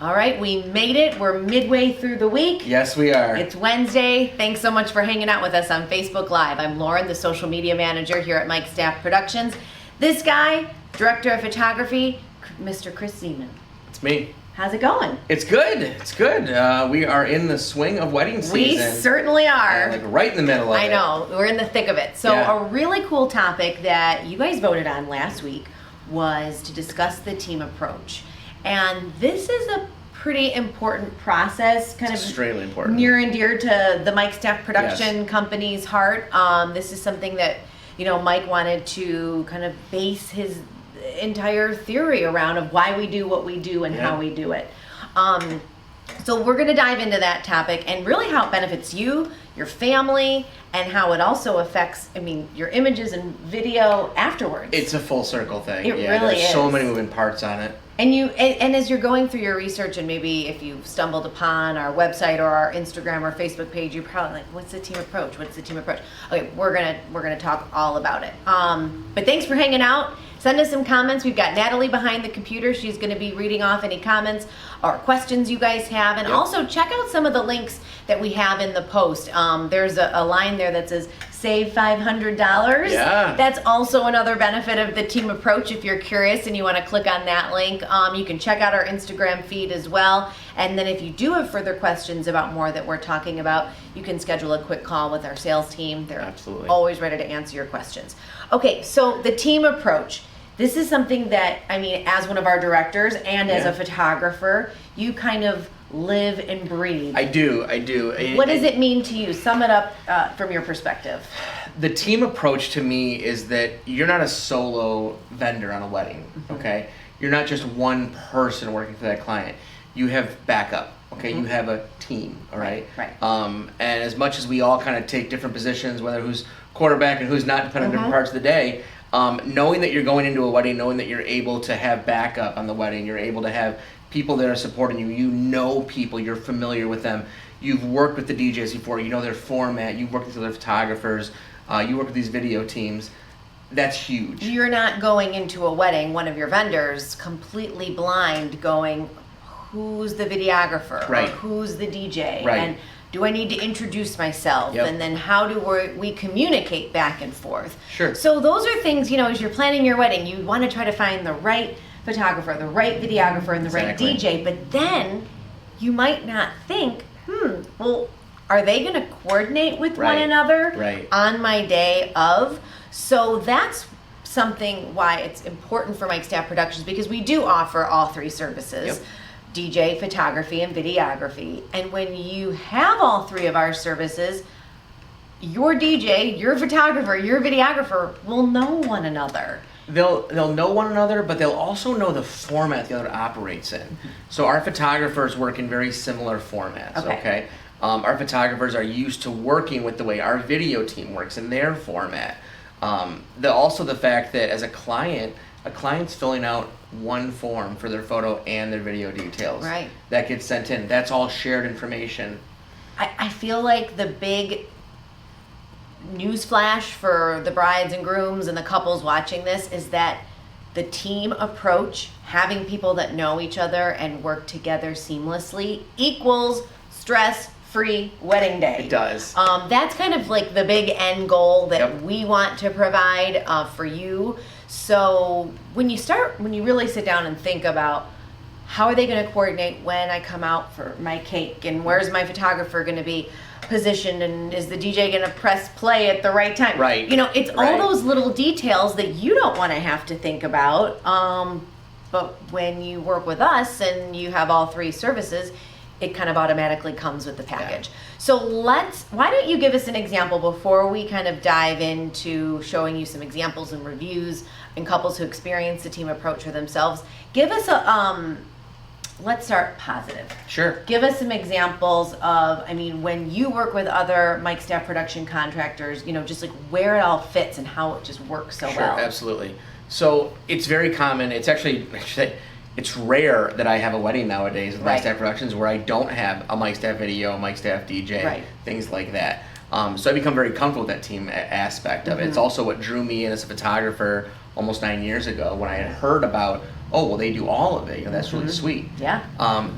All right, we made it. We're midway through the week. Yes, we are. It's Wednesday. Thanks so much for hanging out with us on Facebook Live. I'm Lauren, the social media manager here at Mike Staff Productions. This guy, director of photography, Mr. Chris Zeman. It's me. How's it going? It's good. It's good. We are in the swing of wedding season. We certainly are. Like right in the middle of it. I know. We're in the thick of it. So Yeah. a really cool topic that you guys voted on last week was to discuss the team approach. And this is a pretty important process, kind It's of extremely important. near and dear to the Mike Staff Production Company's heart. This is something that, Mike wanted to kind of base his entire theory around of why we do what we do and how we do it. So we're going to dive into that topic and really how it benefits you, your family, and how it also affects, your images and video afterwards. It's a full circle thing. It really there's so is. many moving parts on it. And as you're going through your research, and maybe if you've stumbled upon our website or our Instagram or Facebook page, you're probably like, "What's the team approach? What's the team approach?" Okay, we're gonna talk all about it. But thanks for hanging out. Send us some comments. We've got Natalie behind the computer. She's going to be reading off any comments or questions you guys have. And also check out some of the links that we have in the post. There's a line there that says, save $500. Yeah. That's also another benefit of the team approach. If you're curious and you want to click on that link, you can check out our Instagram feed as well. And then if you do have further questions about more that we're talking about, you can schedule a quick call with our sales team. They're Absolutely. always ready to answer your questions. Okay, so the team approach. This is something that, as one of our directors and as a photographer, you kind of live and breathe. I do. What does it mean to you? Sum it up from your perspective. The team approach to me is that you're not a solo vendor on a wedding, okay? You're not just one person working for that client. You have backup, okay? You have a team, all right? Right. And as much as we all kind of take different positions, whether who's quarterback and who's not, depending on different parts of the day, knowing that you're going into a wedding, knowing that you're able to have backup on the wedding, you're able to have people that are supporting you, you know people, you're familiar with them, you've worked with the DJs before, you know their format, you've worked with other photographers, you work with these video teams, that's huge. You're not going into a wedding, one of your vendors, completely blind going, who's the videographer? Right. Or who's the DJ? Right. And do I need to introduce myself? Yep. And then how do we communicate back and forth? Sure. So those are things, as you're planning your wedding, you want to try to find the right photographer, the right videographer, and the right DJ. But then you might not think, well, are they going to coordinate with one another on my day of? So that's something why it's important for Mike Staff Productions, because we do offer all three services. Yep. DJ, photography, and videography. And when you have all three of our services, your DJ, your photographer, your videographer will know one another. They'll know one another, but they'll also know the format the other operates in. So our photographers work in very similar formats, okay? Our photographers are used to working with the way our video team works in their format. Also the fact that as a client's filling out one form for their photo and their video details. Right. That gets sent in. That's all shared information. I feel like the big newsflash for the brides and grooms and the couples watching this is that the team approach, having people that know each other and work together seamlessly, equals stress-free wedding day. It does. That's kind of like the big end goal that we want to provide for you. So when you really sit down and think about how are they going to coordinate when I come out for my cake, and where's my photographer going to be positioned, and is the DJ going to press play at the right time? Right. It's all those little details that you don't want to have to think about. But when you work with us and you have all three services, it kind of automatically comes with the package. Yeah. So why don't you give us an example before we kind of dive into showing you some examples and reviews and couples who experience the team approach for themselves. Give us let's start positive. Sure. Give us some examples of, when you work with other Mike Staff Production contractors, just like where it all fits and how it just works so well. Sure, absolutely. So it's very common. It's actually it's rare that I have a wedding nowadays with Mike Staff Productions where I don't have a Mike Staff video, a Mike Staff DJ, things like that. So I become very comfortable with that team aspect of it. It's also what drew me in as a photographer almost 9 years ago when I had heard about oh, well, they do all of it. You know, that's really sweet. Yeah.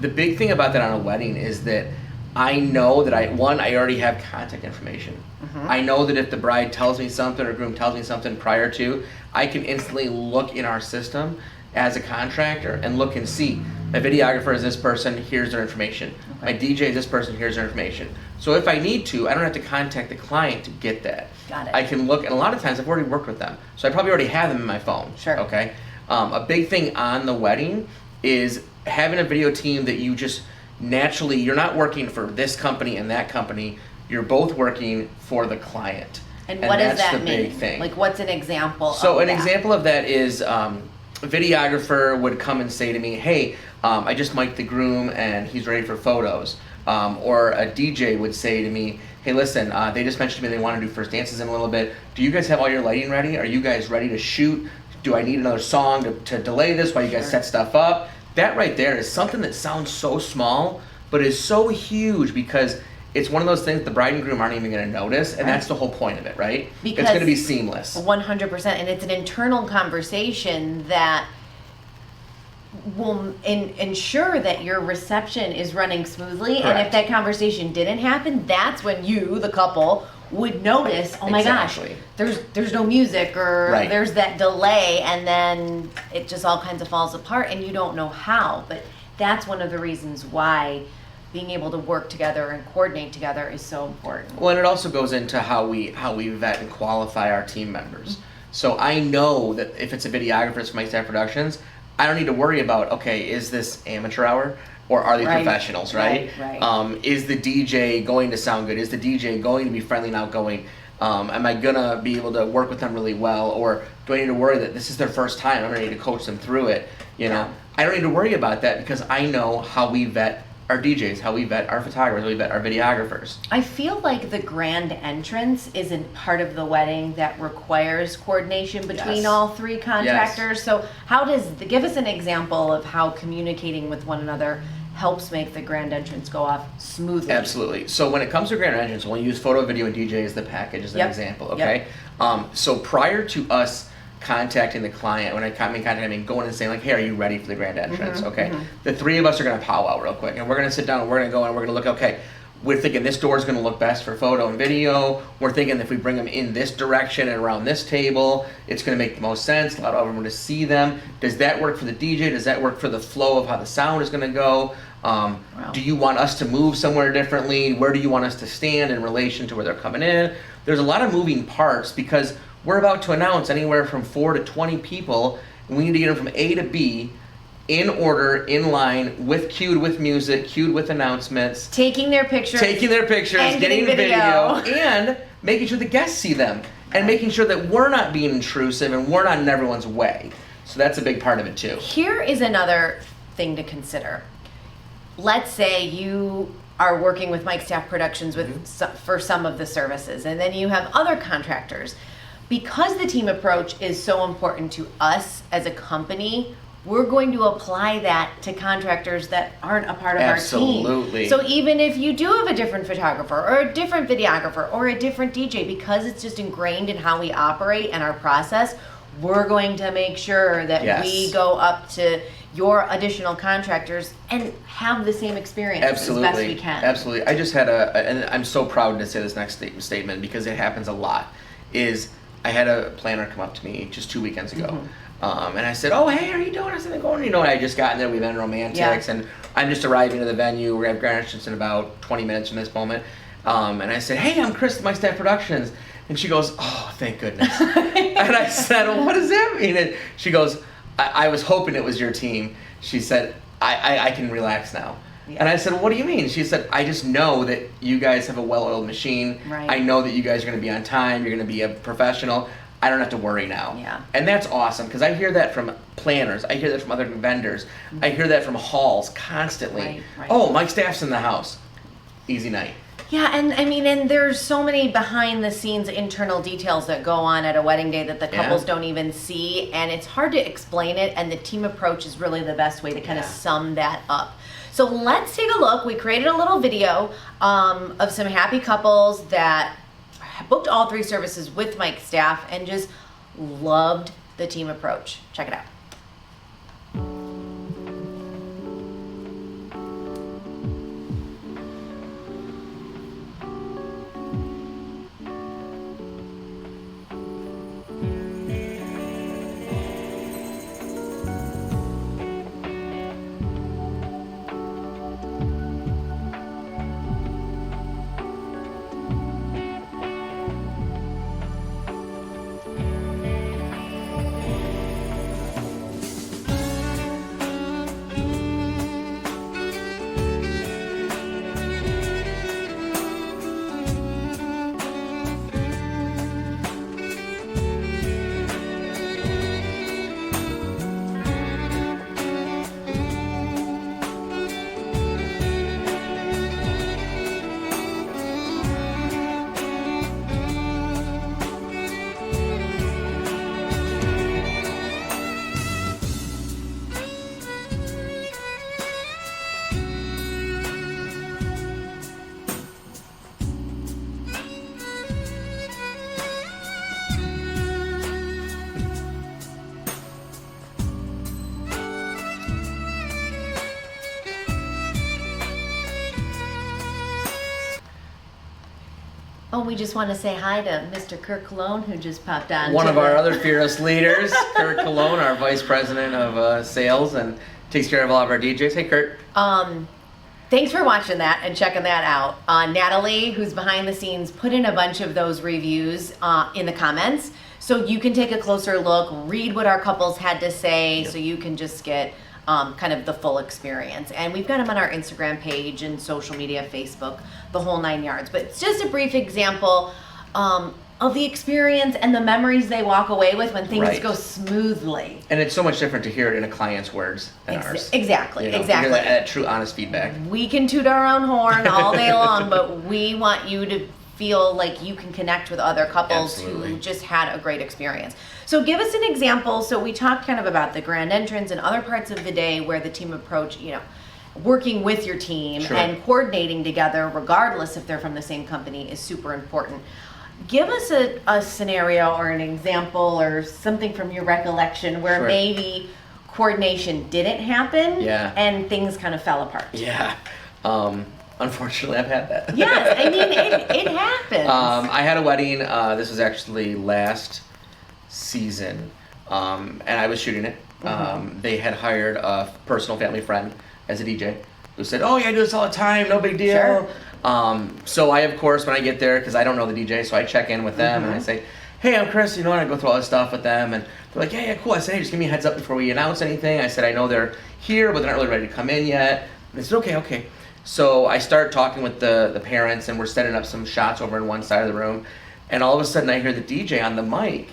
The big thing about that on a wedding is that I know that I already have contact information. I know that if the bride tells me something or groom tells me something prior to, I can instantly look in our system as a contractor and look and see. My videographer is this person, here's their information. My DJ is this person, here's their information. So if I need to, I don't have to contact the client to get that. Got it. I can look, and a lot of times I've already worked with them. So I probably already have them in my phone. Sure. Okay? A big thing on the wedding is having a video team that you just naturally, you're not working for this company and that company, you're both working for the client. And what does that's that the mean? big thing. Like, what's an example So of an that? example of that is a videographer would come and say to me, hey, I just mic'd the groom and he's ready for photos. Or a DJ would say to me, hey, listen, they just mentioned to me they want to do first dances in a little bit. Do you guys have all your lighting ready? Are you guys ready to shoot? Do I need another song to delay this while you guys set stuff up? That right there is something that sounds so small, but is so huge because it's one of those things the bride and groom aren't even going to notice, and that's the whole point of it, right? Because it's going to be seamless. 100%, and it's an internal conversation that will ensure that your reception is running smoothly. And if Correct. that conversation didn't happen, that's when you, the couple, would notice, oh my Exactly. gosh, there's no music, or Right. there's that delay, and then it just all kinds of falls apart, and you don't know how. But that's one of the reasons why being able to work together and coordinate together is so important. Well, and it also goes into how we vet and qualify our team members. So I know that if it's a videographer for my staff productions, I don't need to worry about, okay, is this amateur hour or are they Right. professionals, right? Right. Is the DJ going to sound good? Is the DJ going to be friendly and outgoing? Am I gonna be able to work with them really well, or do I need to worry that this is their first time? I'm gonna need to coach them through it. You know, I don't need to worry about that because I know how we vet our DJs, how we vet our photographers, how we vet our videographers. I feel like the grand entrance isn't part of the wedding that requires coordination between Yes. all three contractors. So give us an example of how communicating with one another helps make the grand entrance go off smoothly. Absolutely. So when it comes to grand entrance, we'll use photo, video, and DJ as the package as an Yep. example, Yep. okay? So prior to us contacting the client, when I mean contacting, I mean going and saying like, hey, are you ready for the grand entrance, okay? The three of us are gonna powwow real quick, and we're gonna sit down and we're gonna go and we're gonna look, okay, we're thinking this door is gonna look best for photo and video. We're thinking if we bring them in this direction and around this table, it's gonna make the most sense, allow everyone to see them. Does that work for the DJ? Does that work for the flow of how the sound is gonna go? Do you want us to move somewhere differently? Where do you want us to stand in relation to where they're coming in? There's a lot of moving parts because we're about to announce anywhere from 4 to 20 people, and we need to get them from A to B in order, in line, cued with music, cued with announcements, Taking their pictures. getting and getting video, video. and making sure the guests see them, and making sure that we're not being intrusive and we're not in everyone's way. So that's a big part of it too. Here is another thing to consider. Let's say you are working with Mike Staff Productions for some of the services, and then you have other contractors. Because the team approach is so important to us as a company, we're going to apply that to contractors that aren't a part of Absolutely. our team. So even if you do have a different photographer or a different videographer or a different DJ, because it's just ingrained in how we operate and our process, we're going to make sure that Yes. we go up to your additional contractors and have the same experience Absolutely. as best we can. Absolutely. I just had and I'm so proud to say this next statement because it happens a lot, is I had a planner come up to me just 2 weekends ago. And I said, oh, hey, how are you doing? I said, I'm going, you know, and I just got in there, we've been romantics, and I'm just arriving to the venue. We're going to have grand entrance in about 20 minutes from this moment. And I said, hey, I'm Chris, My Staff Productions. And she goes, oh, thank goodness. And I said, well, what does that mean? And she goes, I was hoping it was your team. She said, I can relax now. Yeah. And I said, well, what do you mean? She said, I just know that you guys have a well-oiled machine. Right. I know that you guys are going to be on time. You're going to be a professional. I don't have to worry now. Yeah. And that's awesome because I hear that from planners. I hear that from other vendors. I hear that from halls constantly. Right. Oh, Mike Staff's in the house. Easy night. Yeah, and I mean, and there's so many behind the scenes internal details that go on at a wedding day that the couples don't even see, and it's hard to explain it, and the team approach is really the best way to kind of sum that up. So let's take a look. We created a little video of some happy couples that booked all three services with Mike Staff and just loved the team approach. Check it out. Oh, we just want to say hi to Mr. Kirk Cologne, who just popped on. One of our other fearless leaders, Kurt Cologne, our vice president of sales, and takes care of all of our DJs. Hey, Kurt. Thanks for watching that and checking that out. Natalie, who's behind the scenes, put in a bunch of those reviews in the comments, so you can take a closer look, read what our couples had to say, so you can just get kind of the full experience. And we've got them on our Instagram page and social media, Facebook, the whole 9 yards. But it's just a brief example of the experience and the memories they walk away with when things go smoothly. And it's so much different to hear it in a client's words than ours. Exactly, You know, exactly. To hear that true, honest feedback. We can toot our own horn all day long, but we want you to feel like you can connect with other couples who just had a great experience. So give us an example. So we talked kind of about the grand entrance and other parts of the day where the team approach, you know, working with your team and coordinating together, regardless if they're from the same company, is super important. Give us a scenario or an example or something from your recollection where maybe coordination didn't happen and things kind of fell apart. Yeah. Unfortunately, I've had that. Yes, I mean, it happens. I had a wedding. This was actually last season, and I was shooting it. They had hired a personal family friend as a DJ who said, "Oh yeah, I do this all the time, no big deal." Sure. So I, of course, when I get there, because I don't know the DJ, so I check in with them and I say, "Hey, I'm Chris," you know, and I go through all this stuff with them, and they're like, yeah, cool. I said, "Hey, just give me a heads up before we announce anything." I said, "I know they're here, but they're not really ready to come in yet." And they said, okay. So I start talking with the parents, and we're setting up some shots over in one side of the room, and all of a sudden I hear the DJ on the mic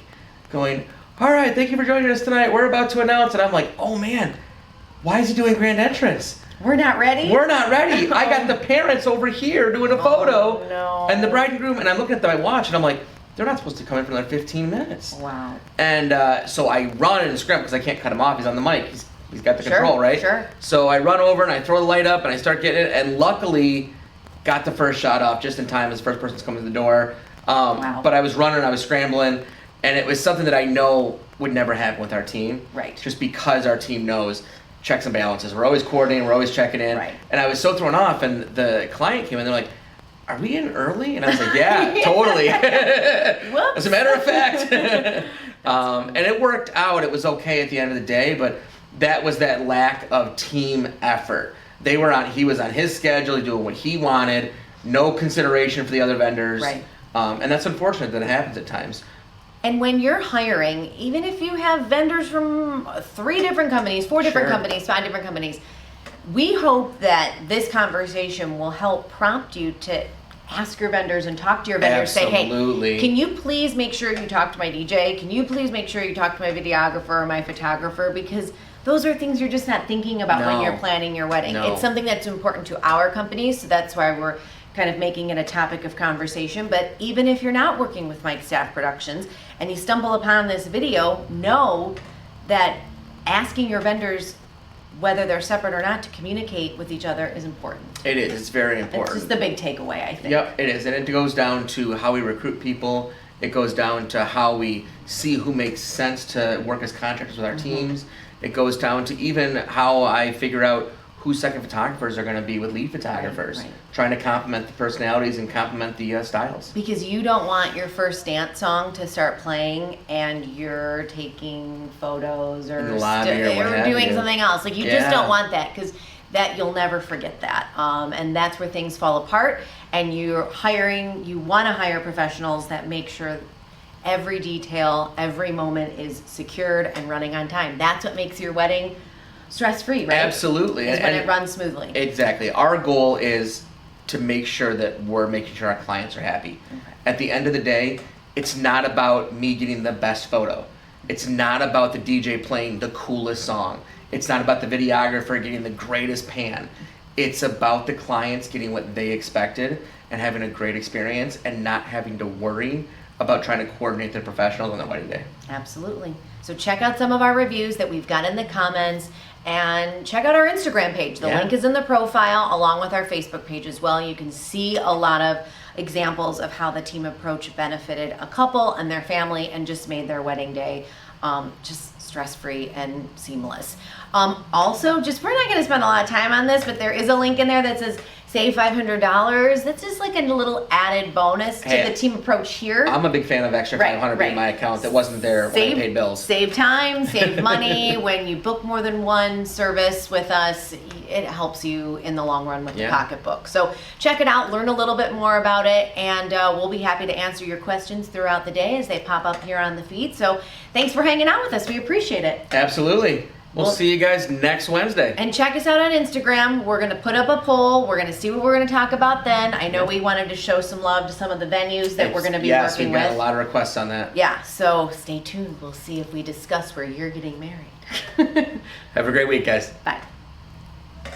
going, "All right, thank you for joining us tonight. We're about to announce," and I'm like, "Oh man, why is he doing grand entrance? We're not ready? We're not ready. I got the parents over here doing a photo, and the bride and groom," and I'm looking at my watch, and I'm like, they're not supposed to come in for another 15 minutes. Wow. And so I run and scramble because I can't cut him off. He's on the mic. He's got the control, right? Sure. So I run over and I throw the light up and I start getting it, and luckily got the first shot off just in time as the first person's coming to the door. But I was running, I was scrambling, and it was something that I know would never happen with our team. Right. Just because our team knows checks and balances. We're always coordinating, we're always checking in. Right. And I was so thrown off, and the client came in, they're like, "Are we in early?" And I was like, "Yeah, totally." As a matter of fact. And it worked out. It was okay at the end of the day, but that was that lack of team effort. He was on his schedule, doing what he wanted, no consideration for the other vendors. Right. And that's unfortunate that it happens at times. And when you're hiring, even if you have vendors from 3 different companies, 4 different companies, 5 different companies, we hope that this conversation will help prompt you to ask your vendors and talk to your vendors. Absolutely. Say, hey, can you please make sure you talk to my DJ? Can you please make sure you talk to my videographer or my photographer? Because those are things you're just not thinking about when you're planning your wedding. No. It's something that's important to our company, so that's why we're kind of making it a topic of conversation. But even if you're not working with Mike Staff Productions and you stumble upon this video, know that asking your vendors whether they're separate or not to communicate with each other is important. It is. It's very important. It's just the big takeaway, I think. Yep, it is. And it goes down to how we recruit people. It goes down to how we see who makes sense to work as contractors with our teams. It goes down to even how I figure out who second photographers are going to be with lead photographers. Right. Trying to complement the personalities and complement the styles. Because you don't want your first dance song to start playing and you're taking photos or, In the lobby or what have doing you. something else. Like, you just don't want that, because that you'll never forget that. And that's where things fall apart. And you want to hire professionals that make sure every detail, every moment is secured and running on time. That's what makes your wedding stress-free, right? Absolutely. Is when it runs smoothly. Exactly. Our goal is to make sure that we're making sure our clients are happy. Okay. At the end of the day, it's not about me getting the best photo. It's not about the DJ playing the coolest song. It's not about the videographer getting the greatest pan. It's about the clients getting what they expected and having a great experience and not having to worry about trying to coordinate their professionals on their wedding day. Absolutely. So check out some of our reviews that we've got in the comments, and check out our Instagram page. The link is in the profile, along with our Facebook page as well. You can see a lot of examples of how the team approach benefited a couple and their family and just made their wedding day just stress-free and seamless. Also, we're not going to spend a lot of time on this, but there is a link in there that says save $500. That's just like a little added bonus to Hey, the team approach here. I'm a big fan of extra Right, 500 being right. my account that wasn't there when I paid bills. Save time, save money. When you book more than one service with us, it helps you in the long run with the Yeah. pocketbook. So check it out, learn a little bit more about it, and we'll be happy to answer your questions throughout the day as they pop up here on the feed. So thanks for hanging out with us. We appreciate it. Absolutely. We'll Well- see you guys next Wednesday. And check us out on Instagram. We're going to put up a poll. We're going to see what we're going to talk about then. I know we wanted to show some love to some of the venues that we're going to be yes, working we've got with. a lot of requests on that. Yeah, so stay tuned. We'll see if we discuss where you're getting married. Have a great week, guys. Bye.